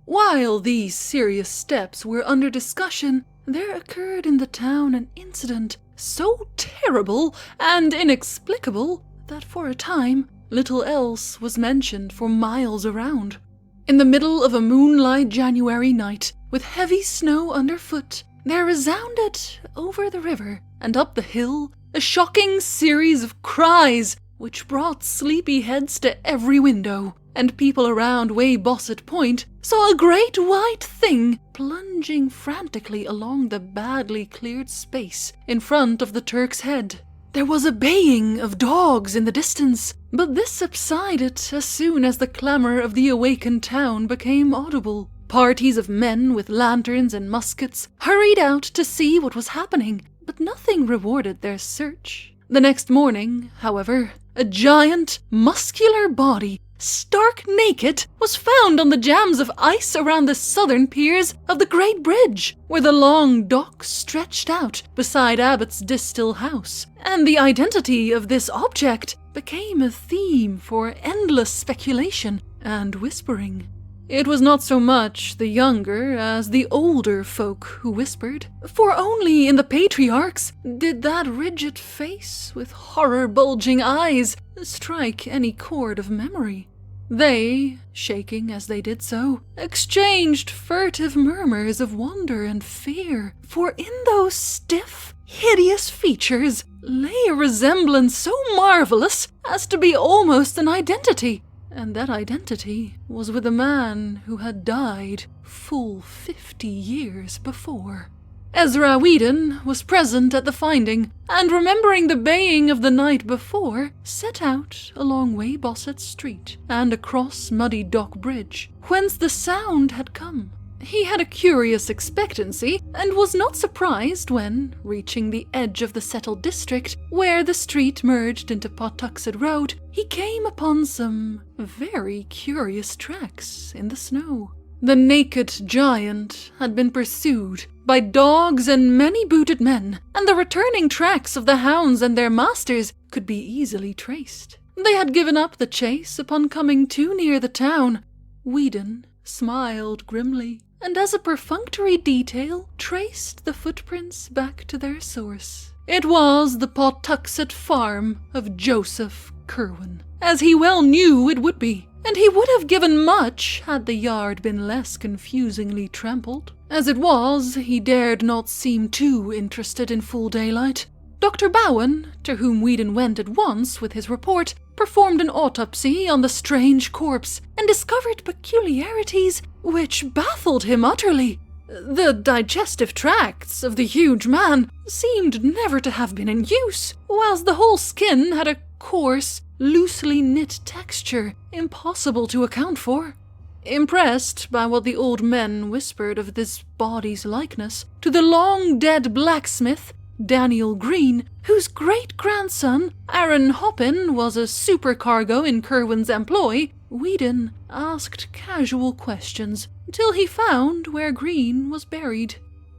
While these serious steps were under discussion, there occurred in the town an incident so terrible and inexplicable that for a time little else was mentioned for miles around. In the middle of a moonlight January night, with heavy snow underfoot, there resounded over the river and up the hill a shocking series of cries which brought sleepy heads to every window, and people around Weybosset Point saw a great white thing plunging frantically along the badly cleared space in front of the Turk's Head. There was a baying of dogs in the distance, but this subsided as soon as the clamor of the awakened town became audible. Parties of men with lanterns and muskets hurried out to see what was happening, but nothing rewarded their search. The next morning, however, a giant, muscular body, stark naked, was found on the jams of ice around the southern piers of the Great Bridge, where the long dock stretched out beside Abbott's Distill House, and the identity of this object became a theme for endless speculation and whispering. It was not so much the younger as the older folk who whispered, for only in the patriarchs did that rigid face with horror-bulging eyes strike any chord of memory. They, shaking as they did so, exchanged furtive murmurs of wonder and fear, for in those stiff, hideous features lay a resemblance so marvelous as to be almost an identity. And that identity was with a man who had died full 50 years before. Ezra Whedon was present at the finding, and remembering the baying of the night before, set out along Weybosset Street and across Muddy Dock Bridge, whence the sound had come. He had a curious expectancy, and was not surprised when, reaching the edge of the settled district, where the street merged into Pawtuxet Road, he came upon some very curious tracks in the snow. The naked giant had been pursued by dogs and many-booted men, and the returning tracks of the hounds and their masters could be easily traced. They had given up the chase upon coming too near the town. Whedon smiled grimly, and as a perfunctory detail traced the footprints back to their source. It was the Pawtuxet farm of Joseph Curwen, as he well knew it would be, and he would have given much had the yard been less confusingly trampled. As it was, he dared not seem too interested in full daylight. Dr. Bowen, to whom Whedon went at once with his report, performed an autopsy on the strange corpse and discovered peculiarities which baffled him utterly. The digestive tracts of the huge man seemed never to have been in use, whilst the whole skin had a coarse, loosely knit texture impossible to account for. Impressed by what the old men whispered of this body's likeness to the long-dead blacksmith, Daniel Green, whose great-grandson, Aaron Hoppin, was a supercargo in Curwen's employ, Whedon asked casual questions till he found where Green was buried.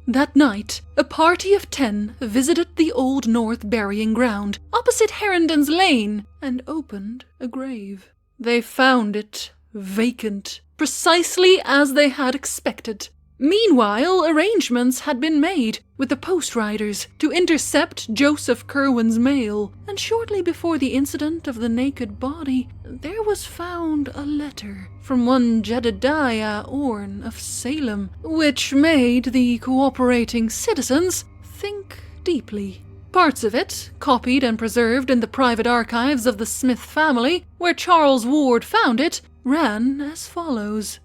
That night, a party of 10 visited the Old North burying ground opposite Herndon's Lane and opened a grave. They found it vacant, precisely as they had expected. Meanwhile, arrangements had been made with the post riders to intercept Joseph Curwen's mail, and shortly before the incident of the naked body, there was found a letter from one Jedediah Orne of Salem, which made the cooperating citizens think deeply. Parts of it, copied and preserved in the private archives of the Smith family, where Charles Ward found it, ran as follows.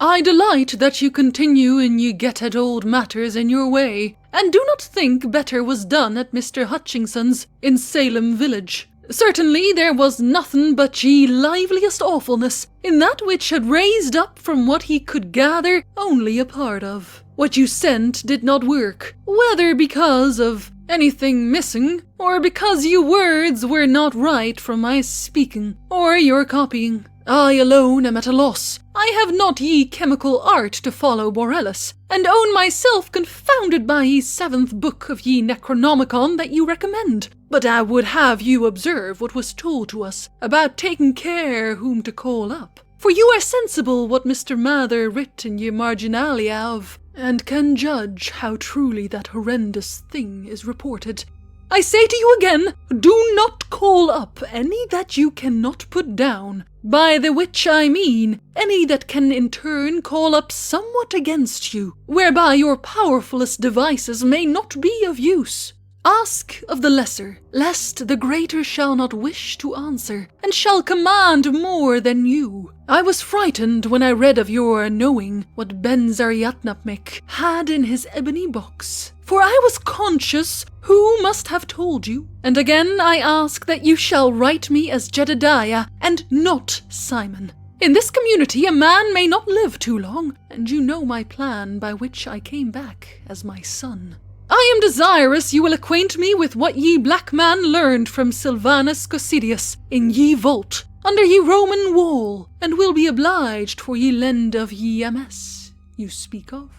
I delight that you continue in ye get-at old matters in your way, and do not think better was done at Mr. Hutchinson's in Salem village. Certainly there was nothing but ye liveliest awfulness in that which had raised up from what he could gather only a part of. What you sent did not work, whether because of anything missing, or because your words were not right from my speaking, or your copying. I alone am at a loss. I have not ye chemical art to follow Borellus, and own myself confounded by ye 7th book of ye Necronomicon that you recommend. But I would have you observe what was told to us about taking care whom to call up. For you are sensible what Mr. Mather writ in ye marginalia of, and can judge how truly that horrendous thing is reported. I say to you again, do not call up any that you cannot put down, by the which I mean any that can in turn call up somewhat against you, whereby your powerfulest devices may not be of use. Ask of the lesser, lest the greater shall not wish to answer, and shall command more than you. I was frightened when I read of your knowing what Ben Zariatnapmik had in his ebony box, for I was conscious who must have told you, and again I ask that you shall write me as Jedediah, and not Simon. In this community a man may not live too long, and you know my plan by which I came back as my son. I am desirous you will acquaint me with what ye black man learned from Sylvanus Cocidius in ye vault, under ye Roman wall, and will be obliged for ye lend of ye MS you speak of.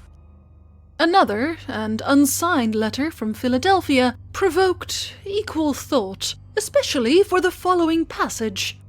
Another and unsigned letter from Philadelphia provoked equal thought, especially for the following passage.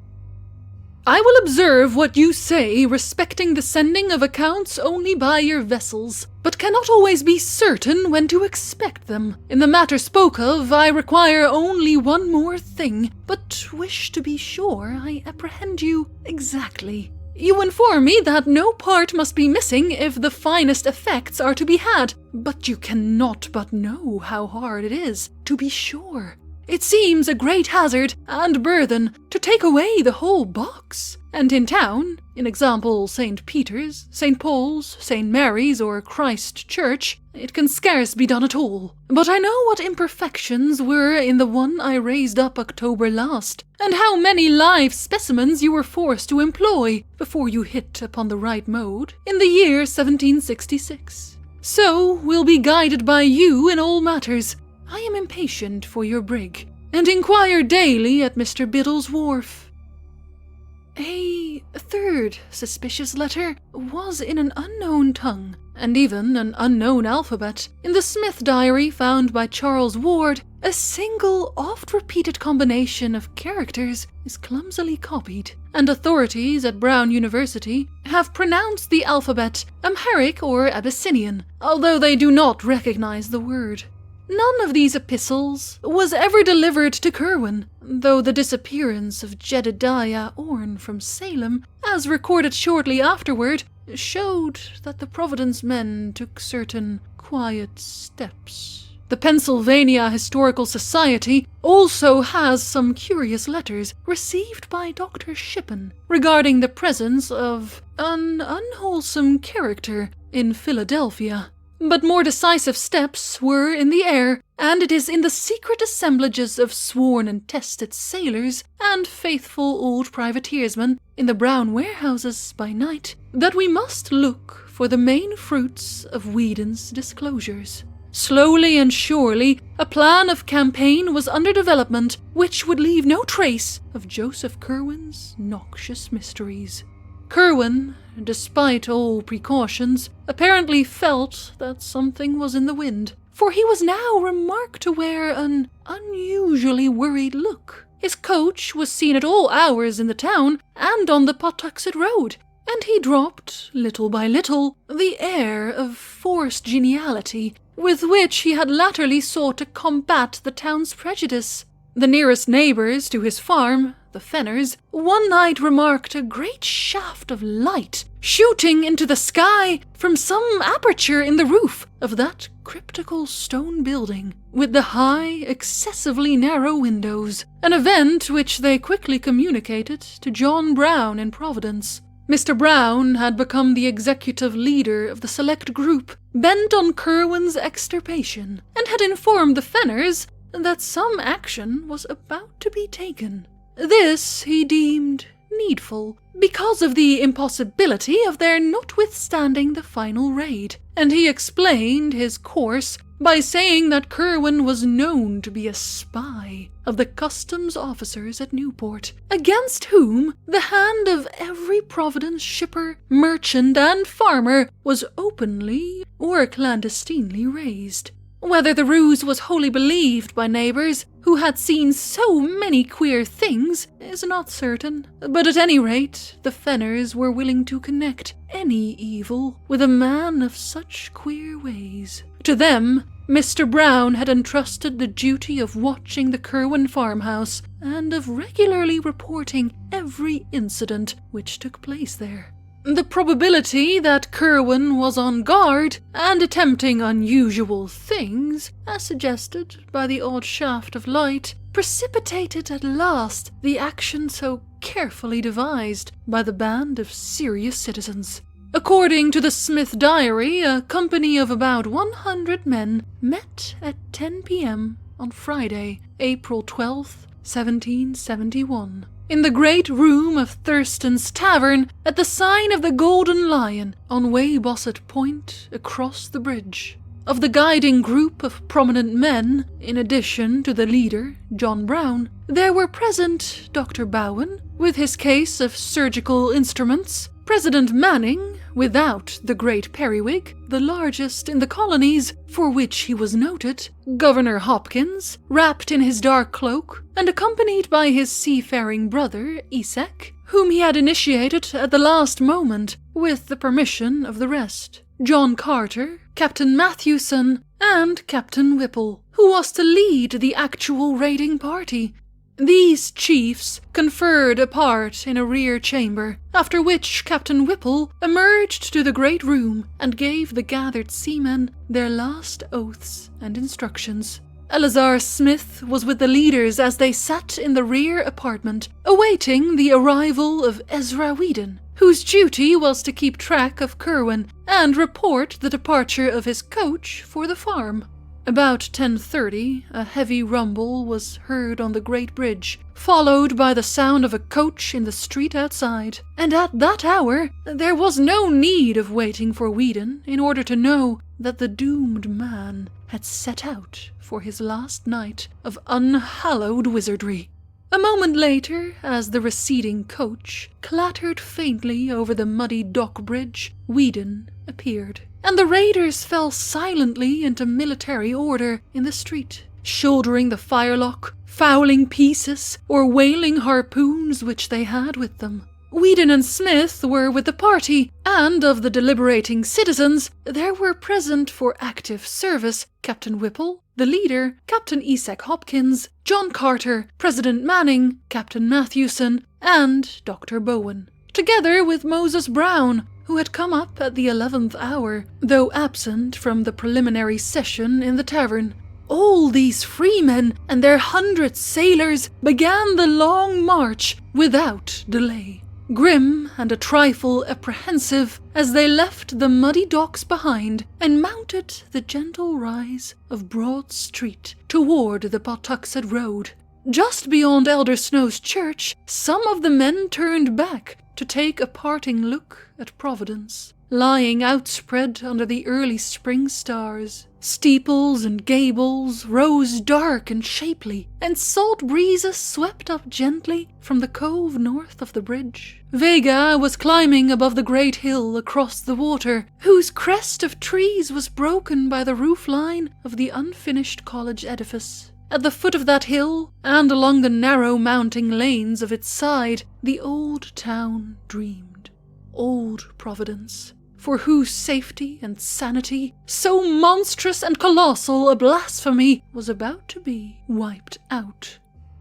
I will observe what you say respecting the sending of accounts only by your vessels, but cannot always be certain when to expect them. In the matter spoke of, I require only one more thing, but wish to be sure I apprehend you exactly. You inform me that no part must be missing if the finest effects are to be had, but you cannot but know how hard it is to be sure. It seems a great hazard and burthen to take away the whole box. And in town, in example St. Peter's, St. Paul's, St. Mary's, or Christ Church, it can scarce be done at all. But I know what imperfections were in the one I raised up October last, and how many live specimens you were forced to employ before you hit upon the right mode in the year 1766. So we'll be guided by you in all matters. I am impatient for your brig, and inquire daily at Mr. Biddle's wharf. A third suspicious letter was in an unknown tongue, and even an unknown alphabet. In the Smith diary found by Charles Ward, a single, oft-repeated combination of characters is clumsily copied, and authorities at Brown University have pronounced the alphabet Amharic or Abyssinian, although they do not recognize the word. None of these epistles was ever delivered to Curwen, though the disappearance of Jedediah Orne from Salem, as recorded shortly afterward, showed that the Providence men took certain quiet steps. The Pennsylvania Historical Society also has some curious letters received by Dr. Shippen regarding the presence of an unwholesome character in Philadelphia. But more decisive steps were in the air, and it is in the secret assemblages of sworn and tested sailors and faithful old privateersmen in the brown warehouses by night that we must look for the main fruits of Whedon's disclosures. Slowly and surely, a plan of campaign was under development which would leave no trace of Joseph Curwen's noxious mysteries. Curwen, despite all precautions, apparently felt that something was in the wind, for he was now remarked to wear an unusually worried look. His coach was seen at all hours in the town and on the Pawtuxet Road, and he dropped, little by little, the air of forced geniality with which he had latterly sought to combat the town's prejudice. The nearest neighbors to his farm, the Fenners, one night remarked a great shaft of light shooting into the sky from some aperture in the roof of that cryptical stone building, with the high, excessively narrow windows, an event which they quickly communicated to John Brown in Providence. Mr. Brown had become the executive leader of the select group bent on Curwen's extirpation, and had informed the Fenners that some action was about to be taken. This he deemed needful, because of the impossibility of their notwithstanding the final raid, and he explained his course by saying that Curwen was known to be a spy of the customs officers at Newport, against whom the hand of every Providence shipper, merchant, and farmer was openly or clandestinely raised. Whether the ruse was wholly believed by neighbours who had seen so many queer things is not certain, but at any rate, the Fenners were willing to connect any evil with a man of such queer ways. To them, Mr. Brown had entrusted the duty of watching the Curwen farmhouse and of regularly reporting every incident which took place there. The probability that Curwen was on guard and attempting unusual things, as suggested by the odd shaft of light, precipitated at last the action so carefully devised by the band of serious citizens. According to the Smith diary, a company of about 100 men met at 10 p.m. on Friday, April 12th, 1771. In the great room of Thurston's Tavern at the sign of the Golden Lion on Weybosset Point across the bridge. Of the guiding group of prominent men, in addition to the leader, John Brown, there were present Dr. Bowen, with his case of surgical instruments, President Manning, without the great periwig, the largest in the colonies, for which he was noted, Governor Hopkins, wrapped in his dark cloak, and accompanied by his seafaring brother, Esek, whom he had initiated at the last moment, with the permission of the rest, John Carter, Captain Matthewson, and Captain Whipple, who was to lead the actual raiding party. These chiefs conferred apart in a rear chamber, after which Captain Whipple emerged to the great room and gave the gathered seamen their last oaths and instructions. Eleazar Smith was with the leaders as they sat in the rear apartment, awaiting the arrival of Ezra Whedon, whose duty was to keep track of Curwen and report the departure of his coach for the farm. About 10:30, a heavy rumble was heard on the great bridge, followed by the sound of a coach in the street outside, and at that hour there was no need of waiting for Whedon in order to know that the doomed man had set out for his last night of unhallowed wizardry. A moment later, as the receding coach clattered faintly over the muddy dock bridge, Whedon appeared, and the raiders fell silently into military order in the street, shouldering the firelock, fowling pieces, or whaling harpoons which they had with them. Whedon and Smith were with the party, and of the deliberating citizens, there were present for active service Captain Whipple, the leader, Captain Esek Hopkins, John Carter, President Manning, Captain Matthewson, and Dr. Bowen, together with Moses Brown, who had come up at the 11th hour, though absent from the preliminary session in the tavern. All these freemen and their 100 sailors began the long march without delay, grim and a trifle apprehensive as they left the muddy docks behind and mounted the gentle rise of Broad Street toward the Pawtuxet Road. Just beyond Elder Snow's church, some of the men turned back to take a parting look at Providence, lying outspread under the early spring stars. Steeples and gables rose dark and shapely, and salt breezes swept up gently from the cove north of the bridge. Vega was climbing above the great hill across the water, whose crest of trees was broken by the roof line of the unfinished college edifice. At the foot of that hill, and along the narrow mounting lanes of its side, the old town dreamed. Old Providence, for whose safety and sanity so monstrous and colossal a blasphemy was about to be wiped out.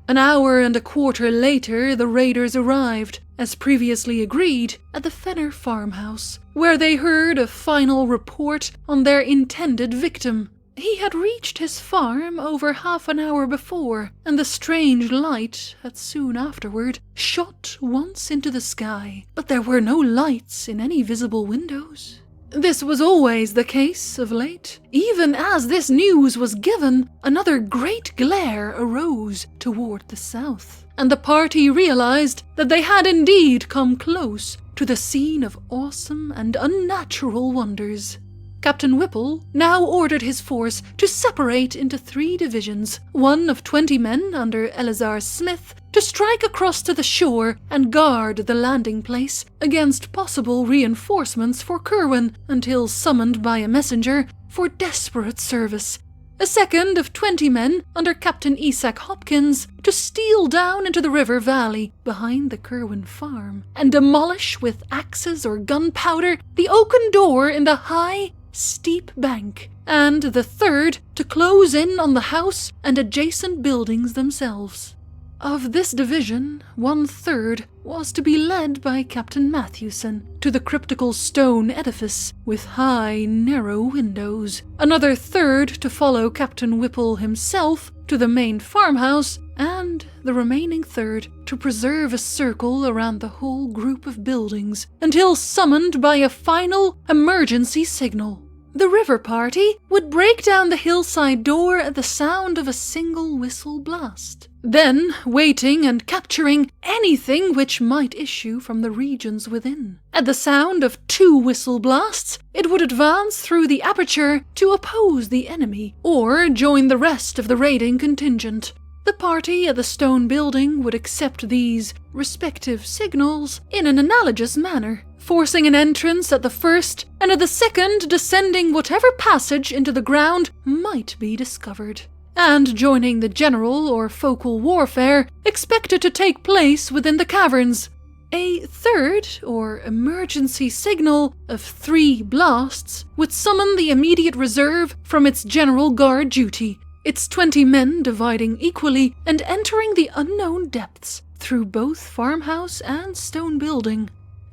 An hour and a quarter later, the raiders arrived, as previously agreed, at the Fenner farmhouse, where they heard a final report on their intended victim. He had reached his farm over half an hour before, and the strange light had soon afterward shot once into the sky, but there were no lights in any visible windows. This was always the case of late. Even as this news was given, another great glare arose toward the south, and the party realized that they had indeed come close to the scene of awesome and unnatural wonders. Captain Whipple now ordered his force to separate into 3 divisions, one of 20 men under Eleazar Smith, to strike across to the shore and guard the landing place against possible reinforcements for Curwen until summoned by a messenger for desperate service. a second of 20 men under Captain Isak Hopkins to steal down into the river valley behind the Kerwin farm and demolish with axes or gunpowder the oaken door in the high, steep bank, and the third to close in on the house and adjacent buildings themselves. Of this division, 1/3 was to be led by Captain Matthewson to the cryptical stone edifice with high, narrow windows, another third to follow Captain Whipple himself to the main farmhouse, and the remaining third to preserve a circle around the whole group of buildings until summoned by a final emergency signal. The river party would break down the hillside door at the sound of a single whistle blast. Then, waiting and capturing anything which might issue from the regions within. At the sound of 2 whistle blasts, it would advance through the aperture to oppose the enemy, or join the rest of the raiding contingent. The party at the stone building would accept these respective signals in an analogous manner, forcing an entrance at the first, and at the second descending whatever passage into the ground might be discovered, and joining the general or focal warfare expected to take place within the caverns. A third, or emergency signal, of 3 blasts would summon the immediate reserve from its general guard duty, its 20 men dividing equally and entering the unknown depths through both farmhouse and stone building.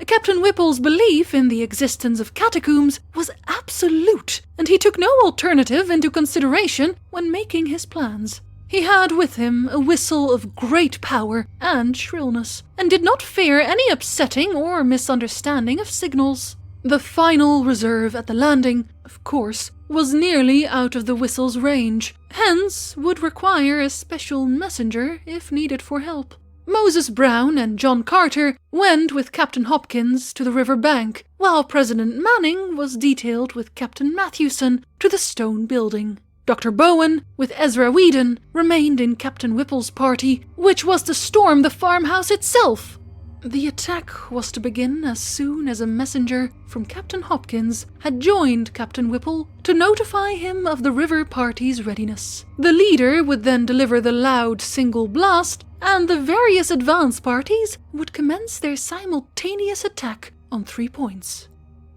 Captain Whipple's belief in the existence of catacombs was absolute, and he took no alternative into consideration when making his plans. He had with him a whistle of great power and shrillness, and did not fear any upsetting or misunderstanding of signals. The final reserve at the landing, of course, was nearly out of the whistle's range, hence would require a special messenger if needed for help. Moses Brown and John Carter went with Captain Hopkins to the river bank, while President Manning was detailed with Captain Matthewson to the stone building. Dr. Bowen, with Ezra Whedon, remained in Captain Whipple's party, which was to storm the farmhouse itself. The attack was to begin as soon as a messenger from Captain Hopkins had joined Captain Whipple to notify him of the river party's readiness. The leader would then deliver the loud single blast, and the various advance parties would commence their simultaneous attack on 3 points.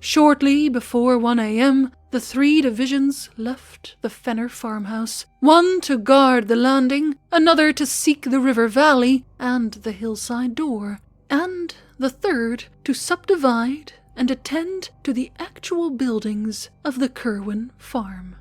Shortly before 1 a.m., the 3 divisions left the Fenner farmhouse, one to guard the landing, another to seek the river valley and the hillside door, and the third to subdivide and attend to the actual buildings of the Kerwin farm.